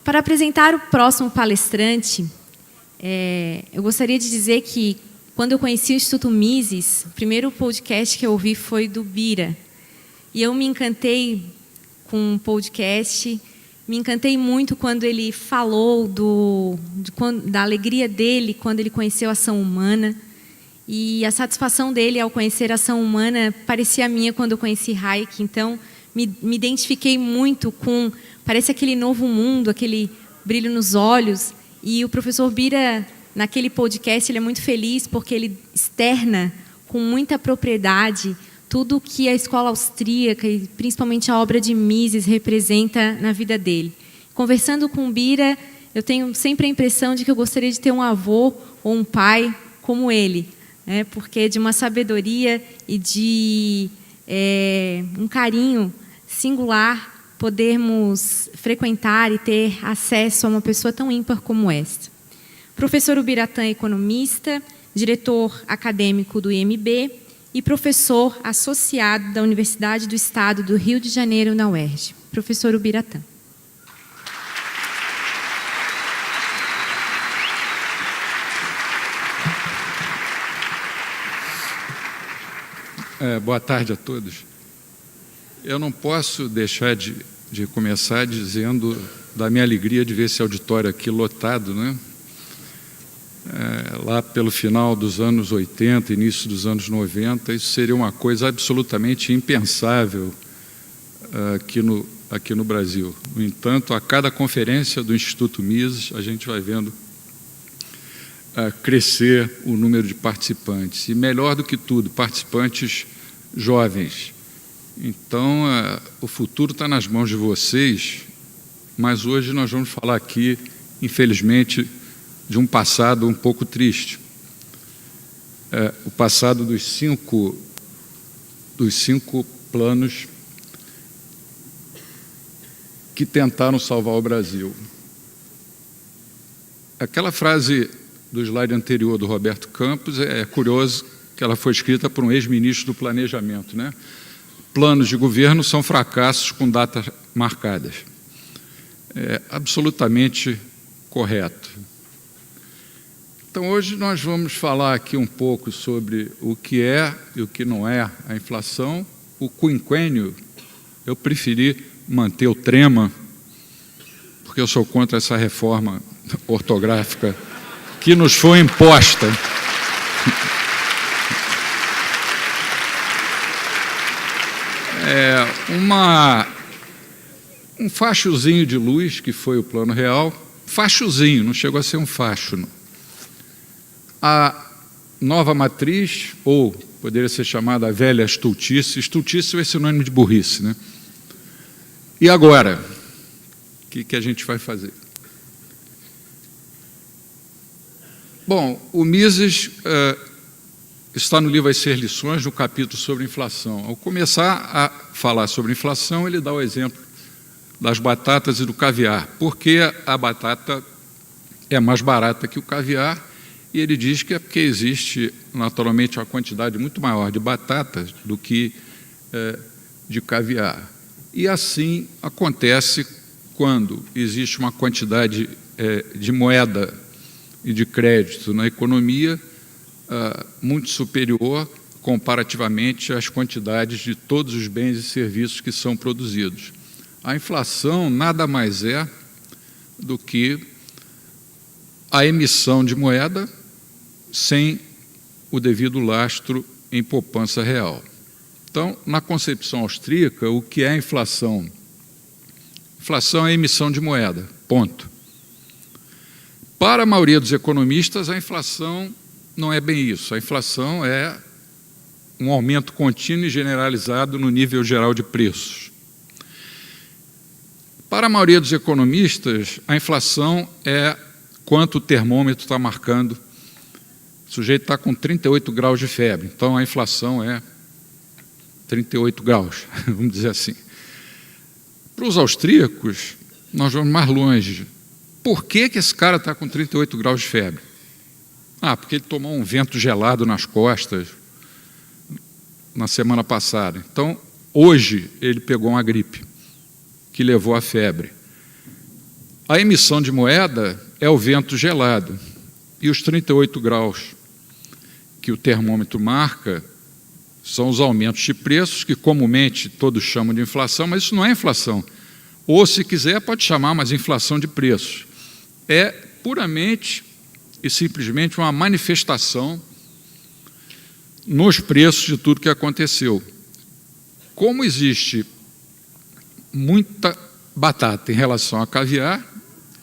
Para apresentar o próximo palestrante, eu gostaria de dizer que, quando eu conheci o Instituto Mises, o primeiro podcast que eu ouvi foi do Bira. E eu me encantei com o podcast, me encantei muito quando ele falou da alegria dele quando ele conheceu a ação humana. E a satisfação dele ao conhecer a ação humana parecia a minha quando eu conheci Hayek. Então, me identifiquei muito com... Parece aquele novo mundo, aquele brilho nos olhos. E o professor Bira, naquele podcast, ele é muito feliz porque ele externa com muita propriedade tudo o que a escola austríaca e principalmente a obra de Mises representa na vida dele. Conversando com o Bira, eu tenho sempre a impressão de que eu gostaria de ter um avô ou um pai como ele, né? Porque é de uma sabedoria e de um carinho singular podermos frequentar e ter acesso a uma pessoa tão ímpar como esta. Professor Ubiratã é economista, diretor acadêmico do IMB e professor associado da Universidade do Estado do Rio de Janeiro, na UERJ. Professor Ubiratã. Boa tarde a todos. Eu não posso deixar de começar dizendo da minha alegria de ver esse auditório aqui lotado, né? Lá pelo final dos anos 80, início dos anos 90, isso seria uma coisa absolutamente impensável aqui no Brasil. No entanto, a cada conferência do Instituto Mises, a gente vai vendo crescer o número de participantes. E, melhor do que tudo, participantes jovens. Então, o futuro está nas mãos de vocês, mas hoje nós vamos falar aqui, infelizmente, de um passado um pouco triste. O passado dos cinco planos que tentaram salvar o Brasil. Aquela frase do slide anterior do Roberto Campos é curioso que ela foi escrita por um ex-ministro do Planejamento, né? Planos de governo são fracassos com datas marcadas. É absolutamente correto. Então, hoje nós vamos falar aqui um pouco sobre o que é e o que não é a inflação. O quinquênio, eu preferi manter o trema, porque eu sou contra essa reforma ortográfica que nos foi imposta. Um fachozinho de luz, que foi o Plano Real, fachozinho, não chegou a ser um facho, não. A nova matriz, ou poderia ser chamada a velha estultice, estultice é sinônimo de burrice, né? E agora, o que a gente vai fazer? Bom, o Mises está no livro As Seis Lições, no capítulo sobre inflação. Ao começar a falar sobre inflação, ele dá o exemplo das batatas e do caviar, porque a batata é mais barata que o caviar, e ele diz que é porque existe, naturalmente, uma quantidade muito maior de batatas do que de caviar. E assim acontece quando existe uma quantidade de moeda e de crédito na economia muito superior comparativamente às quantidades de todos os bens e serviços que são produzidos. A inflação nada mais é do que a emissão de moeda sem o devido lastro em poupança real. Então, na concepção austríaca, o que é a inflação? Inflação é a emissão de moeda, ponto. Para a maioria dos economistas, a inflação não é bem isso. A inflação é um aumento contínuo e generalizado no nível geral de preços. Para a maioria dos economistas, a inflação é quanto o termômetro está marcando. O sujeito está com 38 graus de febre, então a inflação é 38 graus, vamos dizer assim. Para os austríacos, nós vamos mais longe. Por que esse cara está com 38 graus de febre? Porque ele tomou um vento gelado nas costas na semana passada. Então, hoje, ele pegou uma gripe que levou à febre. A emissão de moeda é o vento gelado, e os 38 graus que o termômetro marca são os aumentos de preços, que comumente todos chamam de inflação, mas isso não é inflação. Ou, se quiser, pode chamar, mas inflação de preços. É puramente e simplesmente uma manifestação nos preços de tudo que aconteceu. Como existe muita batata em relação a caviar,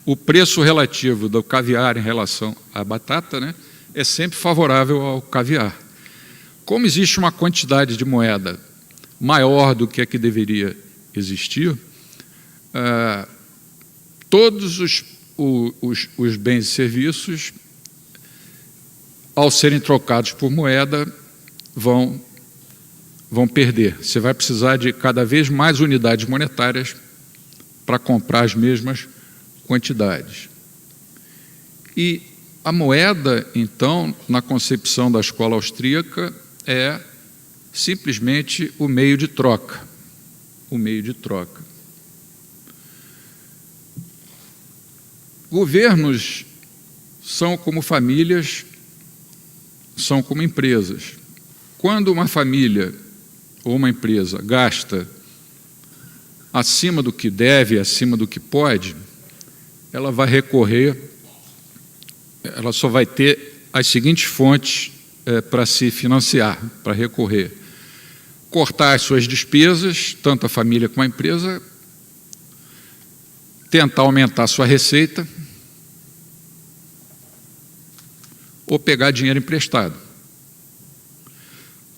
o preço relativo do caviar em relação à batata, né, é sempre favorável ao caviar. Como existe uma quantidade de moeda maior do que a que deveria existir, todos os bens e serviços, ao serem trocados por moeda, vão perder. Você vai precisar de cada vez mais unidades monetárias para comprar as mesmas quantidades. E a moeda, então, na concepção da escola austríaca, é simplesmente o meio de troca. O meio de troca. Governos são como famílias, são como empresas. Quando uma família ou uma empresa gasta acima do que deve, acima do que pode, ela vai recorrer, ela só vai ter as seguintes fontes para se financiar, para recorrer. Cortar as suas despesas, tanto a família como a empresa, tentar aumentar a sua receita, ou pegar dinheiro emprestado.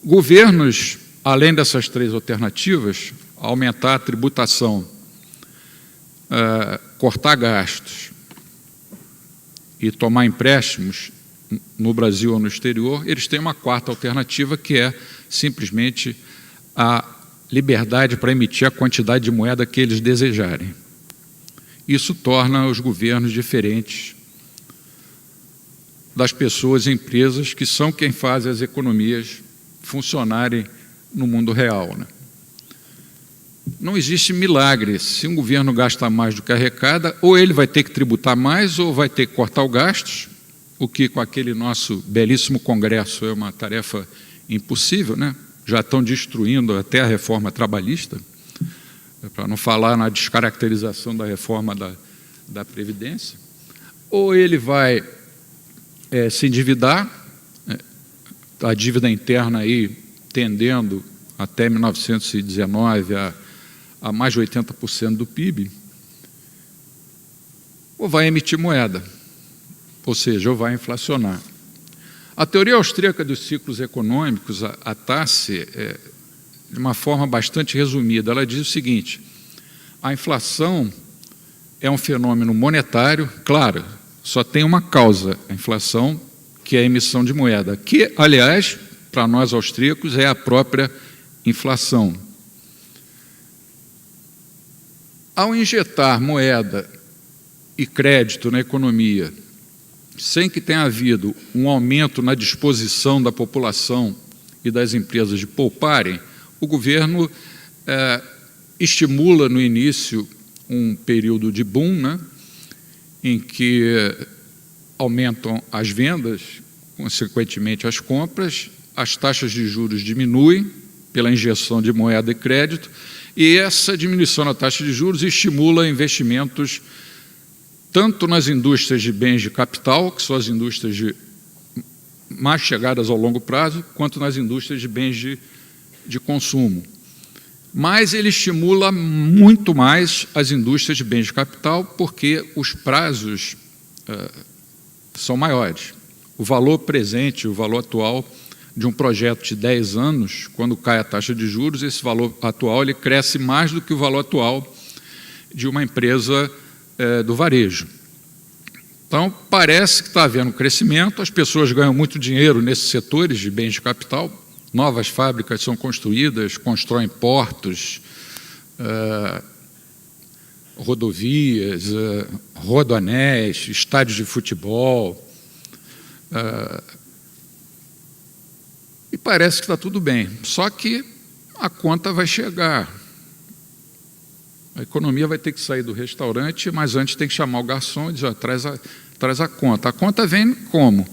Governos, além dessas três alternativas, aumentar a tributação, cortar gastos e tomar empréstimos no Brasil ou no exterior, eles têm uma quarta alternativa, que é simplesmente a liberdade para emitir a quantidade de moeda que eles desejarem. Isso torna os governos diferentes das pessoas e empresas que são quem faz as economias funcionarem no mundo real, né? Não existe milagre. Se um governo gasta mais do que arrecada, ou ele vai ter que tributar mais, ou vai ter que cortar os gastos, o que com aquele nosso belíssimo Congresso é uma tarefa impossível, né? Já estão destruindo até a reforma trabalhista, para não falar na descaracterização da reforma da Previdência. Ou ele vai se endividar, a dívida interna aí tendendo até 1919 a mais de 80% do PIB, ou vai emitir moeda, ou seja, ou vai inflacionar. A teoria austríaca dos ciclos econômicos, a Tassi, de uma forma bastante resumida, ela diz o seguinte: a inflação é um fenômeno monetário, claro, só tem uma causa, a inflação, que é a emissão de moeda, que, aliás, para nós austríacos, é a própria inflação. Ao injetar moeda e crédito na economia, sem que tenha havido um aumento na disposição da população e das empresas de pouparem, o governo estimula no início um período de boom, né, em que aumentam as vendas, consequentemente as compras, as taxas de juros diminuem pela injeção de moeda e crédito, e essa diminuição na taxa de juros estimula investimentos tanto nas indústrias de bens de capital, que são as indústrias mais chegadas ao longo prazo, quanto nas indústrias de bens de consumo. Mas ele estimula muito mais as indústrias de bens de capital, porque os prazos são maiores. O valor presente, o valor atual de um projeto de 10 anos, quando cai a taxa de juros, esse valor atual ele cresce mais do que o valor atual de uma empresa do varejo. Então, parece que está havendo crescimento, as pessoas ganham muito dinheiro nesses setores de bens de capital, novas fábricas são construídas, constroem portos, rodovias, rodoanéis, estádios de futebol, e parece que está tudo bem, só que a conta vai chegar. A economia vai ter que sair do restaurante, mas antes tem que chamar o garçom e dizer, traz a conta. A conta vem como?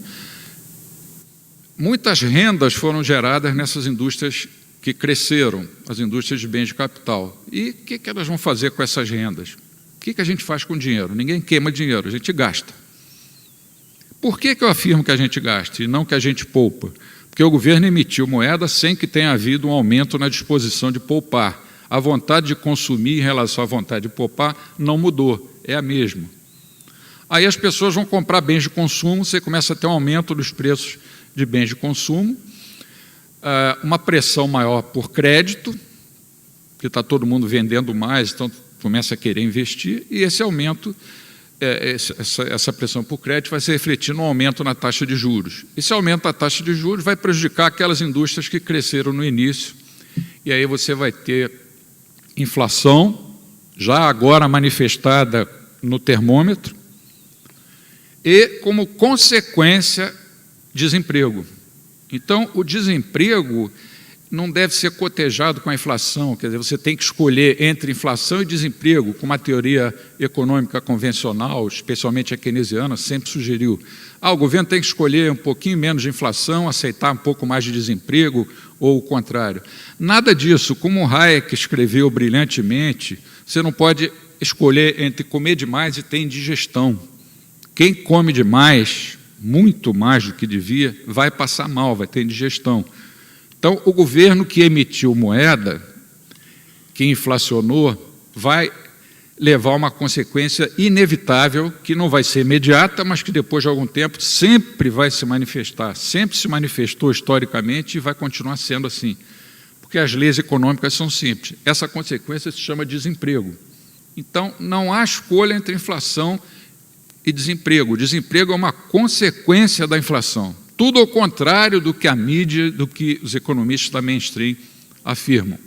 Muitas rendas foram geradas nessas indústrias que cresceram, as indústrias de bens de capital. E o que elas vão fazer com essas rendas? O que a gente faz com o dinheiro? Ninguém queima dinheiro, a gente gasta. Por que eu afirmo que a gente gasta e não que a gente poupa? Porque o governo emitiu moeda sem que tenha havido um aumento na disposição de poupar. A vontade de consumir em relação à vontade de poupar não mudou, é a mesma. Aí as pessoas vão comprar bens de consumo, você começa a ter um aumento dos preços de bens de consumo, uma pressão maior por crédito, porque está todo mundo vendendo mais, então começa a querer investir, e esse aumento, essa pressão por crédito vai se refletir no aumento na taxa de juros. Esse aumento da taxa de juros vai prejudicar aquelas indústrias que cresceram no início, e aí você vai ter inflação, já agora manifestada no termômetro, e, como consequência, desemprego. Então, o desemprego não deve ser cotejado com a inflação, quer dizer, você tem que escolher entre inflação e desemprego, como a teoria econômica convencional, especialmente a keynesiana, sempre sugeriu. O governo tem que escolher um pouquinho menos de inflação, aceitar um pouco mais de desemprego, ou o contrário. Nada disso, como o Hayek escreveu brilhantemente, você não pode escolher entre comer demais e ter indigestão. Quem come demais, muito mais do que devia, vai passar mal, vai ter indigestão. Então, o governo que emitiu moeda, que inflacionou, vai levar uma consequência inevitável, que não vai ser imediata, mas que depois de algum tempo sempre vai se manifestar, sempre se manifestou historicamente e vai continuar sendo assim, porque as leis econômicas são simples. Essa consequência se chama desemprego. Então, não há escolha entre inflação e desemprego. O desemprego é uma consequência da inflação. Tudo ao contrário do que a mídia, do que os economistas da mainstream afirmam.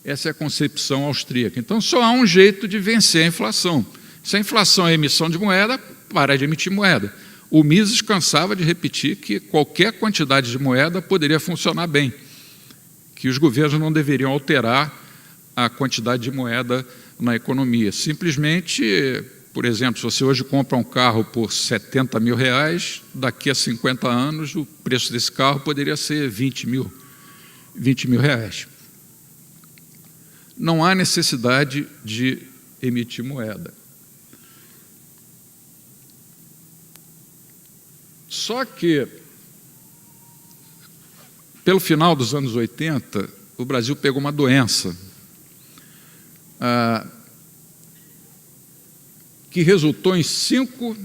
Essa é a concepção austríaca. Então, só há um jeito de vencer a inflação. Se a inflação é emissão de moeda, para de emitir moeda. O Mises cansava de repetir que qualquer quantidade de moeda poderia funcionar bem, que os governos não deveriam alterar a quantidade de moeda na economia. Simplesmente, por exemplo, se você hoje compra um carro por R$70 mil, daqui a 50 anos o preço desse carro poderia ser R$20 mil. Não há necessidade de emitir moeda. Só que, pelo final dos anos 80, o Brasil pegou uma doença que resultou em 5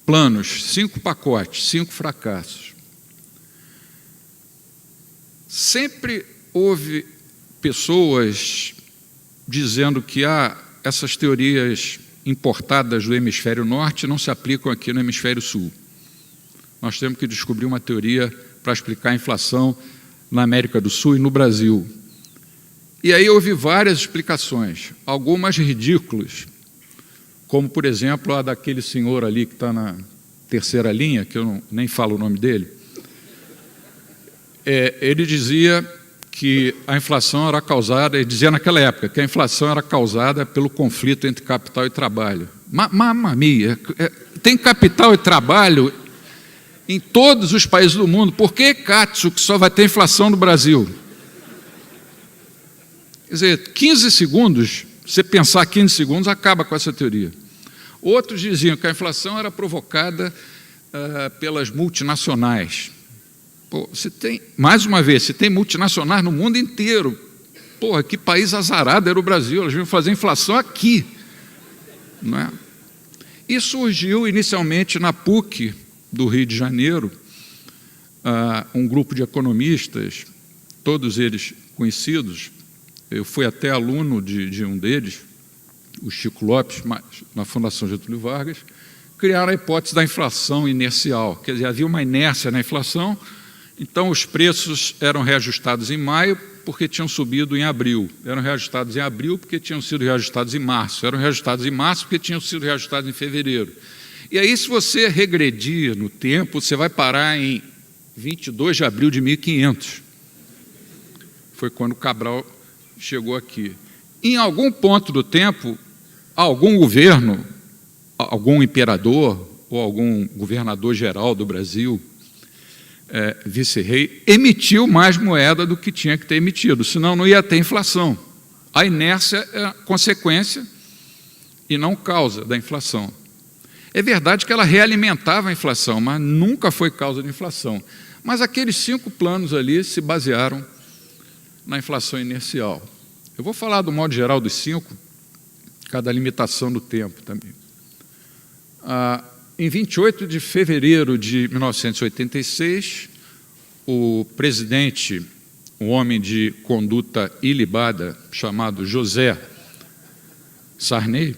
planos, 5 pacotes, 5 fracassos. Sempre houve pessoas dizendo que essas teorias importadas do hemisfério norte não se aplicam aqui no hemisfério sul. Nós temos que descobrir uma teoria para explicar a inflação na América do Sul e no Brasil. E aí houve várias explicações, algumas ridículas, como, por exemplo, a daquele senhor ali que está na terceira linha, que eu nem falo o nome dele. Ele dizia que a inflação era causada, ele dizia naquela época, que a inflação era causada pelo conflito entre capital e trabalho. Mamma mia, tem capital e trabalho em todos os países do mundo, por que, Katsu, que só vai ter inflação no Brasil? Quer dizer, 15 segundos, você pensar 15 segundos, acaba com essa teoria. Outros diziam que a inflação era provocada pelas multinacionais. Pô, você tem, mais uma vez, você tem multinacionais no mundo inteiro. Porra, que país azarado era o Brasil, elas vinham fazer inflação aqui. Não é? E surgiu inicialmente na PUC do Rio de Janeiro, um grupo de economistas, todos eles conhecidos. Eu fui até aluno de um deles, o Chico Lopes, na Fundação Getúlio Vargas, criaram a hipótese da inflação inercial. Quer dizer, havia uma inércia na inflação, então os preços eram reajustados em maio porque tinham subido em abril, eram reajustados em abril porque tinham sido reajustados em março, eram reajustados em março porque tinham sido reajustados em fevereiro. E aí, se você regredir no tempo, você vai parar em 22 de abril de 1500. Foi quando Cabral chegou aqui. Em algum ponto do tempo, algum governo, algum imperador ou algum governador geral do Brasil, vice-rei, emitiu mais moeda do que tinha que ter emitido, senão não ia ter inflação. A inércia é consequência e não causa da inflação. É verdade que ela realimentava a inflação, mas nunca foi causa de inflação. Mas aqueles 5 planos ali se basearam na inflação inercial. Eu vou falar do modo geral dos 5, cada limitação do tempo também. Em 28 de fevereiro de 1986, o presidente, um homem de conduta ilibada, chamado José Sarney,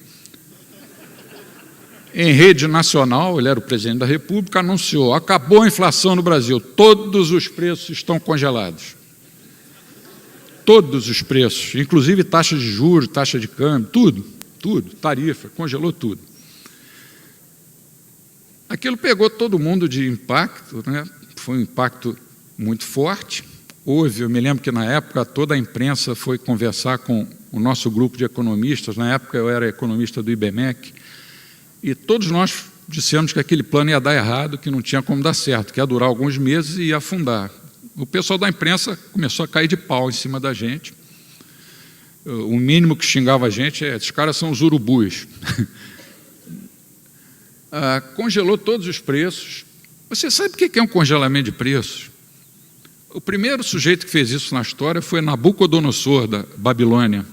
em rede nacional, ele era o presidente da República, anunciou: acabou a inflação no Brasil, todos os preços estão congelados. Todos os preços, inclusive taxa de juros, taxa de câmbio, tudo, tarifa, congelou tudo. Aquilo pegou todo mundo de impacto, né? Foi um impacto muito forte. Eu me lembro que na época toda a imprensa foi conversar com o nosso grupo de economistas, na época eu era economista do IBMEC, e todos nós dissemos que aquele plano ia dar errado, que não tinha como dar certo, que ia durar alguns meses e ia afundar. O pessoal da imprensa começou a cair de pau em cima da gente. O mínimo que xingava a gente é: esses caras são os urubus. Congelou todos os preços. Você sabe o que é um congelamento de preços? O primeiro sujeito que fez isso na história foi Nabucodonosor, da Babilônia.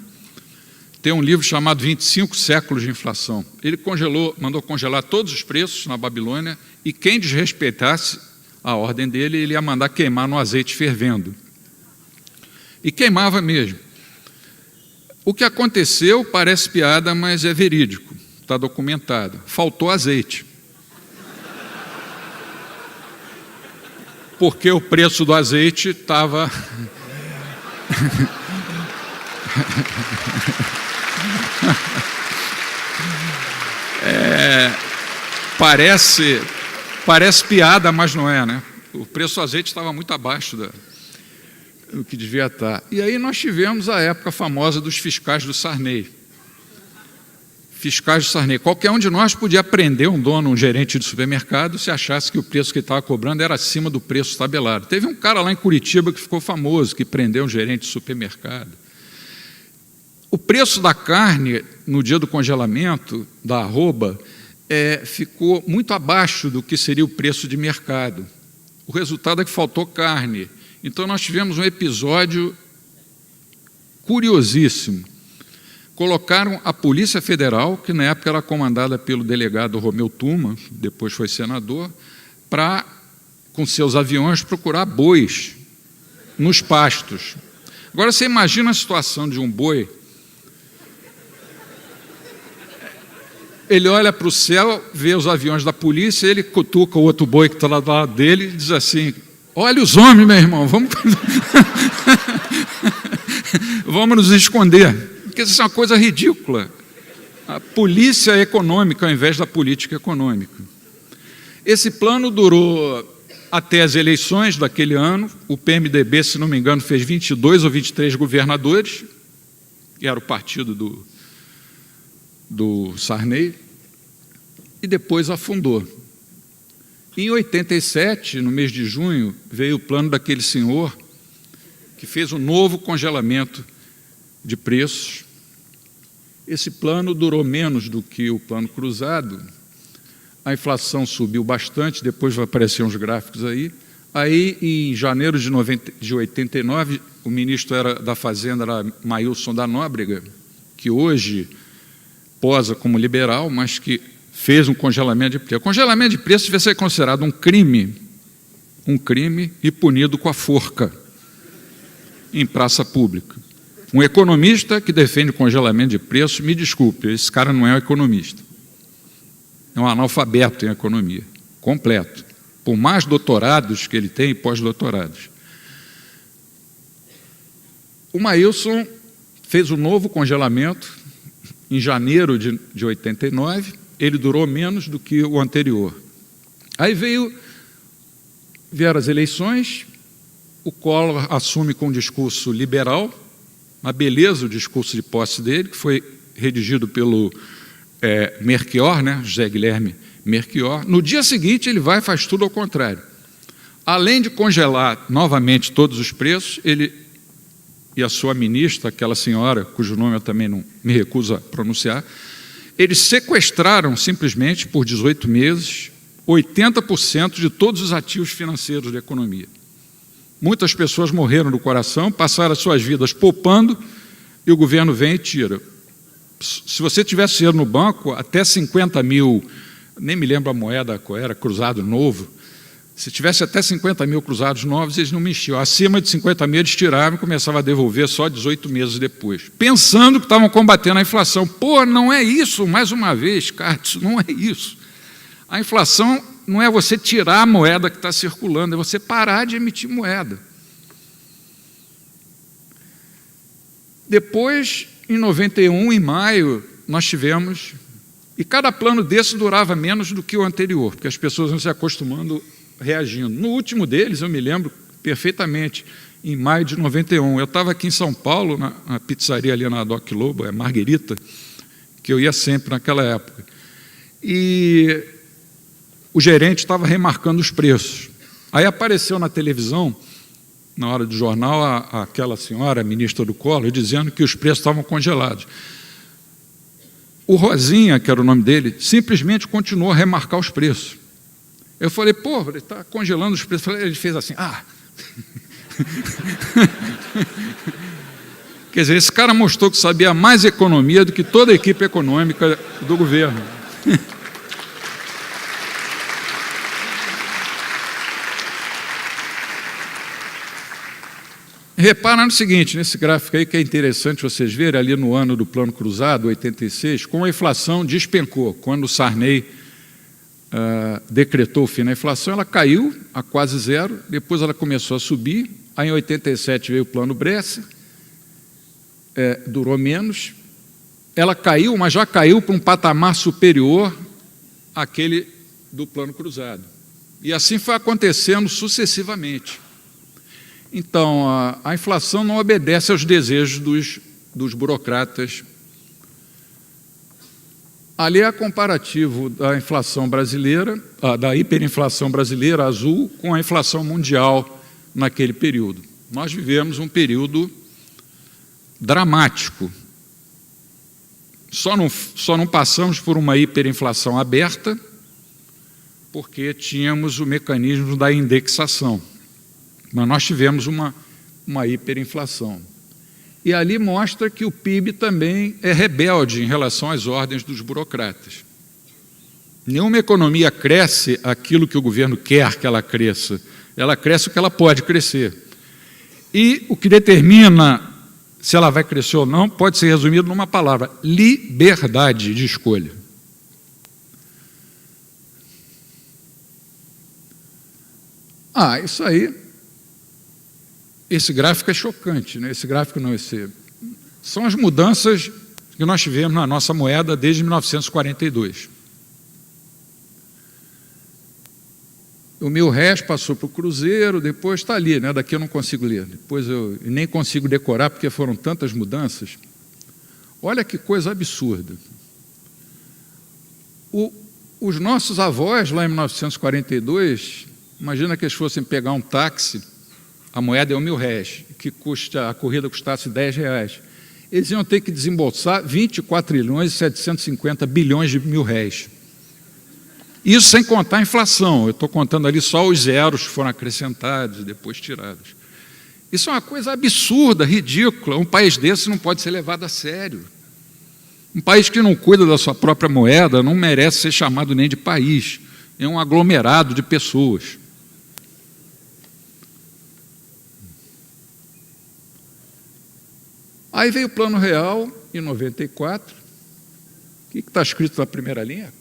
Tem um livro chamado 25 séculos de inflação. Ele mandou congelar todos os preços na Babilônia, e quem desrespeitasse a ordem dele, ele ia mandar queimar no azeite fervendo. E queimava mesmo. O que aconteceu parece piada, mas é verídico, está documentado. Faltou azeite. Porque o preço do azeite estava... Parece piada, mas não é, né? O preço do azeite estava muito abaixo do que devia estar. E aí nós tivemos a época famosa dos fiscais do Sarney. Fiscais do Sarney. Qualquer um de nós podia prender um gerente de supermercado, se achasse que o preço que ele estava cobrando era acima do preço tabelado. Teve um cara lá em Curitiba que ficou famoso, que prendeu um gerente de supermercado. O preço da carne, no dia do congelamento, da arroba, ficou muito abaixo do que seria o preço de mercado. O resultado é que faltou carne. Então, nós tivemos um episódio curiosíssimo. Colocaram a Polícia Federal, que na época era comandada pelo delegado Romeu Tuma, depois foi senador, para, com seus aviões, procurar bois nos pastos. Agora, você imagina a situação de um boi. Ele olha para o céu, vê os aviões da polícia, ele cutuca o outro boi que está lá do lado dele e diz assim: olha os homens, meu irmão, vamos nos esconder. Porque isso é uma coisa ridícula. A polícia econômica ao invés da política econômica. Esse plano durou até as eleições daquele ano. O PMDB, se não me engano, fez 22 ou 23 governadores, que era o partido do Sarney, e depois afundou. Em 87, no mês de junho, veio o plano daquele senhor que fez um novo congelamento de preços. Esse plano durou menos do que o plano cruzado. A inflação subiu bastante, depois vai aparecer uns gráficos aí. Aí, em janeiro de 89, o ministro da Fazenda era Maílson da Nóbrega, que hoje posa como liberal, mas que fez um congelamento de preço. O congelamento de preços deve ser considerado um crime e punido com a forca em praça pública. Um economista que defende o congelamento de preços, me desculpe, esse cara não é um economista. É um analfabeto em economia, completo. Por mais doutorados que ele tem e pós-doutorados. O Maílson fez um novo congelamento em janeiro de 89, ele durou menos do que o anterior. Aí vieram as eleições, o Collor assume com um discurso liberal, uma beleza o discurso de posse dele, que foi redigido pelo Melchior, né, José Guilherme Melchior. No dia seguinte, ele vai e faz tudo ao contrário. Além de congelar novamente todos os preços, ele e a sua ministra, aquela senhora, cujo nome eu também não me recuso a pronunciar, eles sequestraram simplesmente por 18 meses 80% de todos os ativos financeiros da economia. Muitas pessoas morreram do coração, passaram as suas vidas poupando, e o governo vem e tira. Se você tivesse dinheiro no banco, até 50 mil, nem me lembro a moeda qual era, cruzado novo, se tivesse até 50 mil cruzados novos, eles não mexiam. Acima de 50 mil, eles tiravam e começavam a devolver só 18 meses depois, pensando que estavam combatendo a inflação. Pô, não é isso, mais uma vez, Cássio, não é isso. A inflação não é você tirar a moeda que está circulando, é você parar de emitir moeda. Depois, em 91, em maio, nós tivemos... E cada plano desse durava menos do que o anterior, porque as pessoas vão se acostumando, reagindo. No último deles, eu me lembro perfeitamente, em maio de 91, eu estava aqui em São Paulo, na pizzaria ali na Doc Lobo, Marguerita, que eu ia sempre naquela época. E o gerente estava remarcando os preços. Aí apareceu na televisão, na hora do jornal, aquela senhora, a ministra do Collor, dizendo que os preços estavam congelados. O Rosinha, que era o nome dele, simplesmente continuou a remarcar os preços. Eu falei, pô, ele está congelando os preços. Ele fez assim, Quer dizer, esse cara mostrou que sabia mais economia do que toda a equipe econômica do governo. Repara no seguinte, nesse gráfico aí, que é interessante vocês verem, ali no ano do Plano Cruzado, 86, como a inflação despencou. Quando o Sarney decretou o fim da inflação, ela caiu a quase zero, depois ela começou a subir, aí em 87 veio o Plano Bresser, durou menos, ela caiu, mas já caiu para um patamar superior àquele do Plano Cruzado. E assim foi acontecendo sucessivamente. Então, a inflação não obedece aos desejos dos burocratas. Ali é comparativo da inflação brasileira, da hiperinflação brasileira, azul, com a inflação mundial naquele período. Nós vivemos um período dramático. Só não passamos por uma hiperinflação aberta, porque tínhamos o mecanismo da indexação. Mas nós tivemos uma hiperinflação. E ali mostra que o PIB também é rebelde em relação às ordens dos burocratas. Nenhuma economia cresce aquilo que o governo quer que ela cresça. Ela cresce o que ela pode crescer. E o que determina se ela vai crescer ou não pode ser resumido numa palavra: liberdade de escolha. Isso aí... Esse gráfico é chocante, né? Esse gráfico não, são as mudanças que nós tivemos na nossa moeda desde 1942. O R$1.000 passou para o cruzeiro, depois está ali, né? Daqui eu não consigo ler, depois eu nem consigo decorar porque foram tantas mudanças. Olha que coisa absurda. Os nossos avós, lá em 1942, imagina que eles fossem pegar um táxi, a moeda é R$1.000, que a corrida custasse R$10. Eles iam ter que desembolsar 24.750 bilhões de R$1.000. Isso sem contar a inflação. Eu estou contando ali só os zeros que foram acrescentados e depois tirados. Isso é uma coisa absurda, ridícula. Um país desse não pode ser levado a sério. Um país que não cuida da sua própria moeda não merece ser chamado nem de país. É um aglomerado de pessoas. Aí veio o Plano Real, em 94. O que está escrito na primeira linha?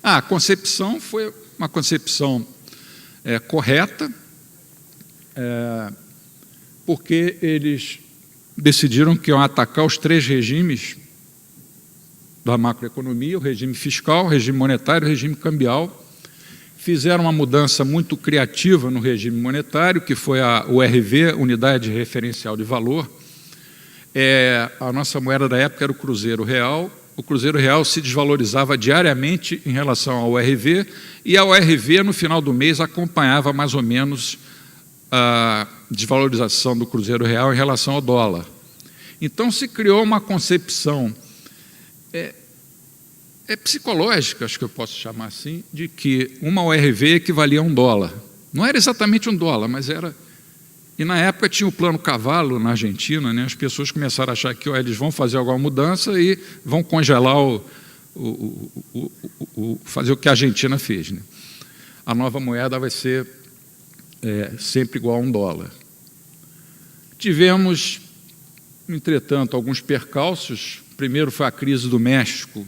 A concepção foi uma concepção correta, porque eles decidiram que iam atacar os 3 regimes da macroeconomia: o regime fiscal, o regime monetário e o regime cambial. Fizeram uma mudança muito criativa no regime monetário, que foi a URV, Unidade Referencial de Valor, A nossa moeda da época era o Cruzeiro Real. O Cruzeiro Real se desvalorizava diariamente em relação ao URV, e a URV, no final do mês, acompanhava mais ou menos a desvalorização do Cruzeiro Real em relação ao dólar. Então, se criou uma concepção psicológica, acho que eu posso chamar assim, de que uma URV equivalia a $1. Não era exatamente $1, mas era... E, na época, tinha o Plano Cavalo, na Argentina, né? As pessoas começaram a achar que eles vão fazer alguma mudança e vão congelar fazer o que a Argentina fez, né? A nova moeda vai ser sempre igual a $1. Tivemos, entretanto, alguns percalços. Primeiro foi a crise do México,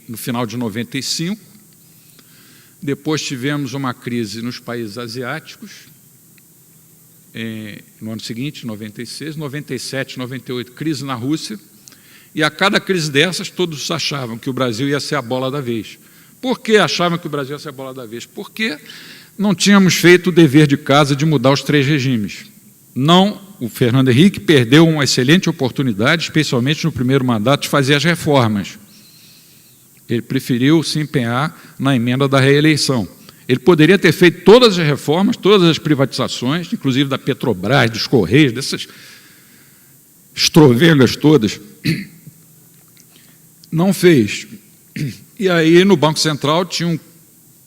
no final de 95. Depois tivemos uma crise nos países asiáticos, no ano seguinte, 96, 97, 98, crise na Rússia. E a cada crise dessas, todos achavam que o Brasil ia ser a bola da vez. Por que achavam que o Brasil ia ser a bola da vez? Porque não tínhamos feito o dever de casa de mudar os 3 regimes. Não, o Fernando Henrique perdeu uma excelente oportunidade, especialmente no primeiro mandato, de fazer as reformas. Ele preferiu se empenhar na emenda da reeleição. Ele poderia ter feito todas as reformas, todas as privatizações, inclusive da Petrobras, dos Correios, dessas estrovengas todas. Não fez. E aí, no Banco Central, tinha um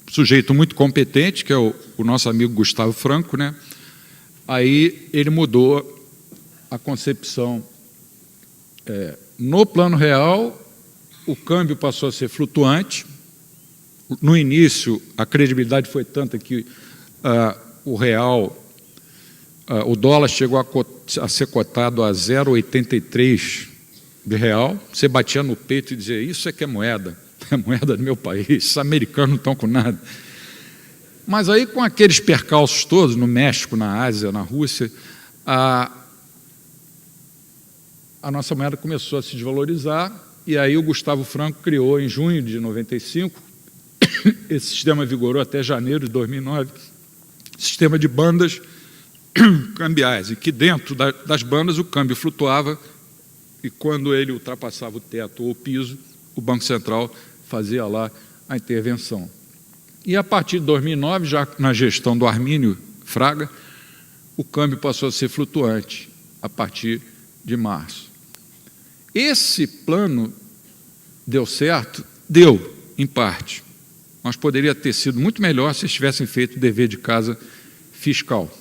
sujeito muito competente, que é o nosso amigo Gustavo Franco, né? Aí ele mudou a concepção. No plano real, o câmbio passou a ser flutuante. No início, a credibilidade foi tanta que o real, o dólar chegou a ser cotado a 0,83 de real. Você batia no peito e dizia, isso é que é moeda do meu país, esses americanos não estão com nada. Mas aí, com aqueles percalços todos, no México, na Ásia, na Rússia, a nossa moeda começou a se desvalorizar, e aí o Gustavo Franco criou, em junho de 95, esse sistema vigorou até janeiro de 2009, sistema de bandas cambiais, e que dentro das bandas o câmbio flutuava, e quando ele ultrapassava o teto ou o piso, o Banco Central fazia lá a intervenção. E a partir de 2009, já na gestão do Armínio Fraga, o câmbio passou a ser flutuante, a partir de março. Esse plano deu certo? Deu, em parte. Mas poderia ter sido muito melhor se eles tivessem feito o dever de casa fiscal.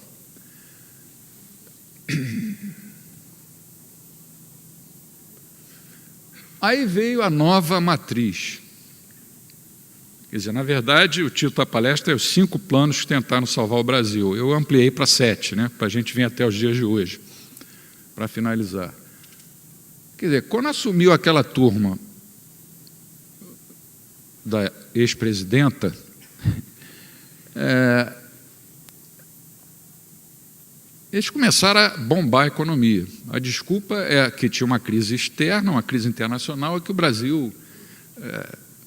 Aí veio a nova matriz. Quer dizer, na verdade, o título da palestra é os 5 planos que tentaram salvar o Brasil. Eu ampliei para 7, né, para a gente vir até os dias de hoje, para finalizar. Quer dizer, quando assumiu aquela turma da ex-presidenta, eles começaram a bombar a economia. A desculpa é que tinha uma crise externa, uma crise internacional, e que o Brasil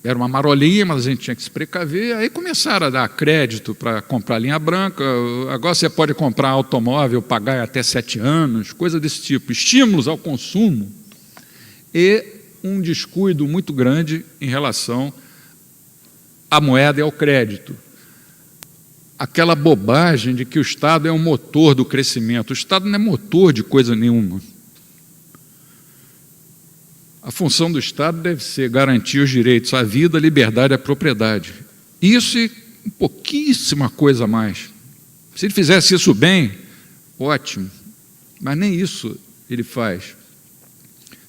era uma marolinha, mas a gente tinha que se precaver. Aí começaram a dar crédito para comprar linha branca, agora você pode comprar automóvel, pagar até 7 anos, coisa desse tipo, estímulos ao consumo, e um descuido muito grande em relação à moeda e ao crédito. Aquela bobagem de que o Estado é um motor do crescimento. O Estado não é motor de coisa nenhuma. A função do Estado deve ser garantir os direitos à vida, à liberdade e à propriedade. Isso e pouquíssima coisa a mais. Se ele fizesse isso bem, ótimo, mas nem isso ele faz.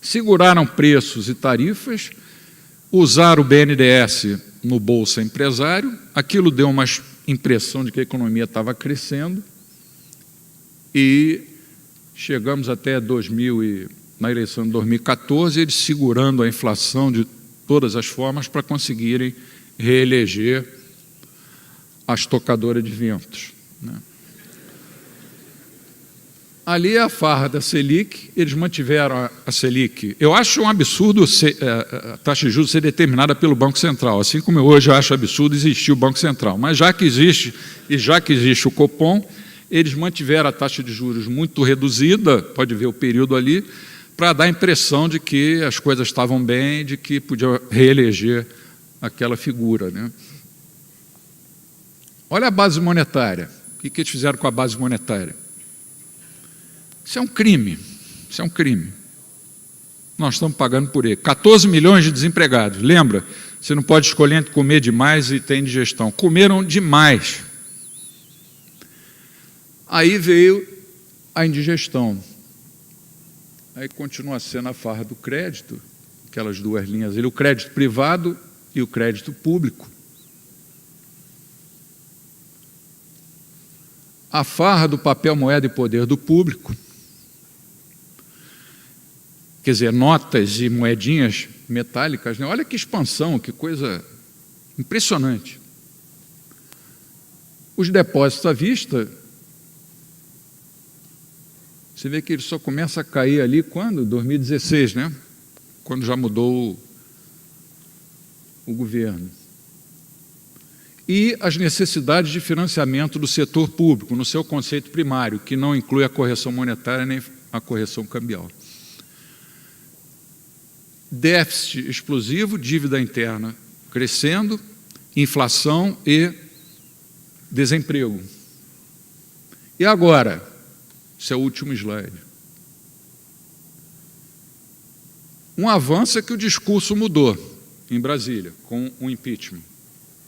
Seguraram preços e tarifas, usaram o BNDES no Bolsa Empresário, aquilo deu uma impressão de que a economia estava crescendo, e chegamos até na eleição de 2014, eles segurando a inflação de todas as formas para conseguirem reeleger as tocadoras de ventos, né? Ali é a farra da Selic, eles mantiveram a Selic. Eu acho um absurdo a taxa de juros ser determinada pelo Banco Central, assim como eu hoje acho absurdo existir o Banco Central. Mas já que existe, e já que existe o Copom, eles mantiveram a taxa de juros muito reduzida, pode ver o período ali, para dar a impressão de que as coisas estavam bem, de que podia reeleger aquela figura, né? Olha a base monetária. O que eles fizeram com a base monetária? Isso é um crime. Isso é um crime. Nós estamos pagando por ele. 14 milhões de desempregados. Lembra? Você não pode escolher entre comer demais e ter indigestão. Comeram demais. Aí veio a indigestão. Aí continua sendo a farra do crédito, aquelas duas linhas ali, o crédito privado e o crédito público. A farra do papel, moeda e poder do público. Quer dizer, notas e moedinhas metálicas, né? Olha que expansão, que coisa impressionante. Os depósitos à vista, você vê que ele só começa a cair ali quando? 2016, né? Quando já mudou o governo. E as necessidades de financiamento do setor público, no seu conceito primário, que não inclui a correção monetária nem a correção cambial. Déficit explosivo, dívida interna crescendo, inflação e desemprego. E agora, esse é o último slide. Um avanço é que o discurso mudou em Brasília, com o impeachment.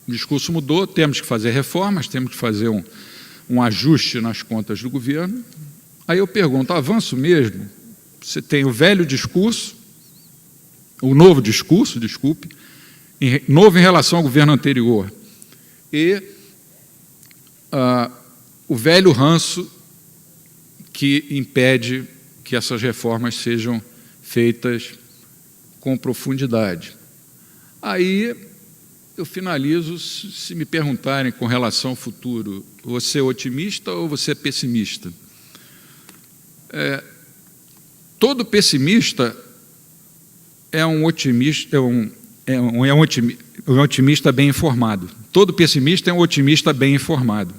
O discurso mudou, temos que fazer reformas, temos que fazer um ajuste nas contas do governo. Aí eu pergunto, avanço mesmo? Você tem o velho discurso, o novo discurso, desculpe, novo em relação ao governo anterior, e o velho ranço que impede que essas reformas sejam feitas com profundidade. Aí eu finalizo, se me perguntarem com relação ao futuro, você é otimista ou você é pessimista? Todo pessimista é um otimista, um otimista bem informado. Todo pessimista é um otimista bem informado.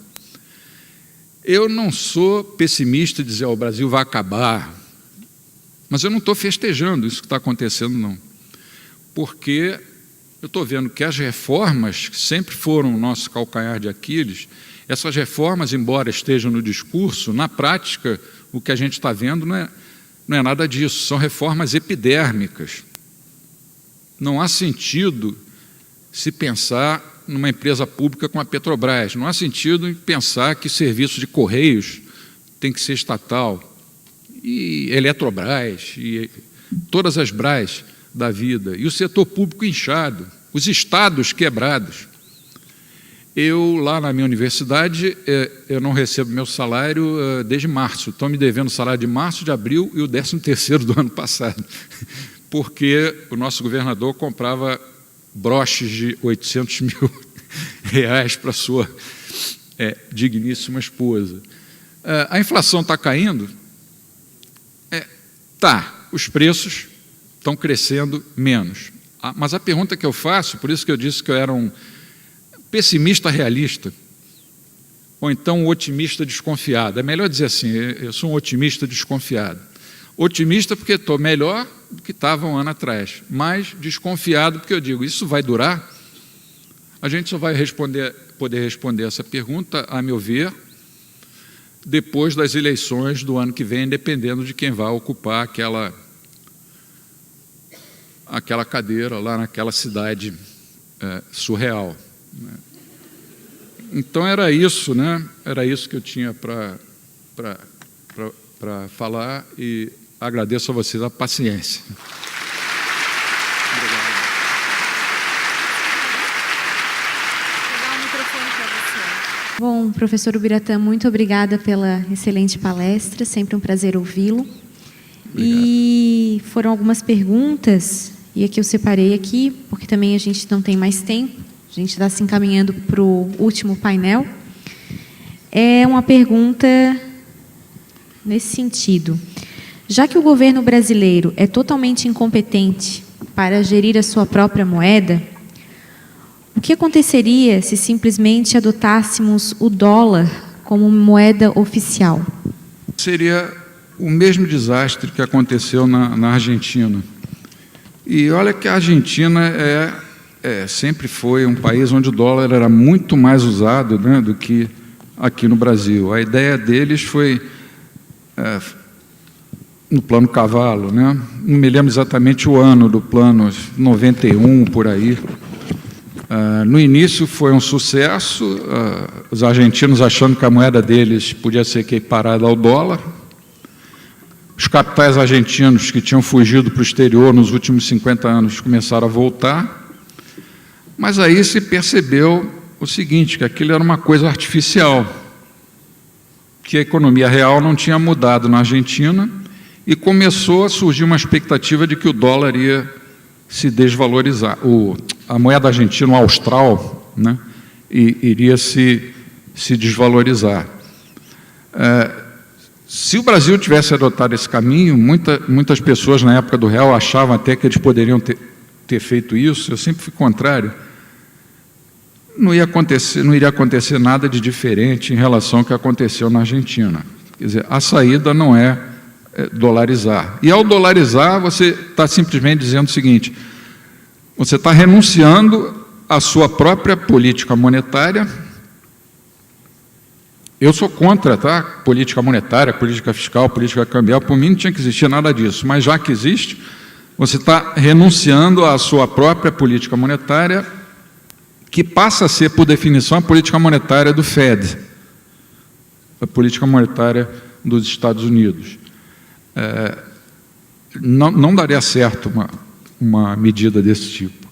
Eu não sou pessimista de dizer o Brasil vai acabar, mas eu não estou festejando isso que está acontecendo, não. Porque eu estou vendo que as reformas, que sempre foram o nosso calcanhar de Aquiles, essas reformas, embora estejam no discurso, na prática, o que a gente está vendo não é nada disso, são reformas epidérmicas. Não há sentido se pensar numa empresa pública como a Petrobras, não há sentido em pensar que serviço de Correios tem que ser estatal, e Eletrobras, e todas as Bras da vida, e o setor público inchado, os estados quebrados. Eu, lá na minha universidade, eu não recebo meu salário desde março, estou me devendo o salário de março, de abril e o 13º do ano passado, porque o nosso governador comprava broches de 800 mil reais para sua digníssima esposa. A inflação está caindo? Tá, os preços estão crescendo menos. Mas a pergunta que eu faço, por isso que eu disse que eu era um pessimista realista, ou então um otimista desconfiado. É melhor dizer assim, eu sou um otimista desconfiado. Otimista porque estou melhor do que estava um ano atrás, mas desconfiado porque eu digo, isso vai durar? A gente só vai poder responder essa pergunta, a meu ver, depois das eleições do ano que vem, dependendo de quem vai ocupar aquela cadeira lá naquela cidade surreal. Né? Então era isso, né? Era isso que eu tinha para falar e agradeço a vocês a paciência. Bom, professor Ubiratã, muito obrigada pela excelente palestra, sempre um prazer ouvi-lo. E foram algumas perguntas, e aqui eu separei aqui, porque também a gente não tem mais tempo, a gente está se encaminhando para o último painel. É uma pergunta nesse sentido. Já que o governo brasileiro é totalmente incompetente para gerir a sua própria moeda, o que aconteceria se simplesmente adotássemos o dólar como moeda oficial? Seria o mesmo desastre que aconteceu na Argentina. E olha que a Argentina sempre foi um país onde o dólar era muito mais usado, né, do que aqui no Brasil. A ideia deles foi no plano cavalo, né? Não me lembro exatamente o ano do plano, 91, por aí. No início foi um sucesso, os argentinos achando que a moeda deles podia ser equiparada ao dólar. Os capitais argentinos que tinham fugido para o exterior nos últimos 50 anos começaram a voltar, mas aí se percebeu o seguinte, que aquilo era uma coisa artificial, que a economia real não tinha mudado na Argentina e começou a surgir uma expectativa de que o dólar ia se desvalorizar. A moeda argentina, o austral, né, iria se desvalorizar. Se o Brasil tivesse adotado esse caminho, muitas pessoas na época do real achavam até que eles poderiam ter feito isso, eu sempre fui contrário. Não iria acontecer nada de diferente em relação ao que aconteceu na Argentina. Quer dizer, a saída não é dolarizar. E ao dolarizar, você está simplesmente dizendo o seguinte, você está renunciando à sua própria política monetária. Eu sou contra, tá? Política monetária, política fiscal, política cambial, por mim não tinha que existir nada disso, mas já que existe, você está renunciando à sua própria política monetária, que passa a ser, por definição, a política monetária do Fed, a política monetária dos Estados Unidos. Não daria certo uma medida desse tipo.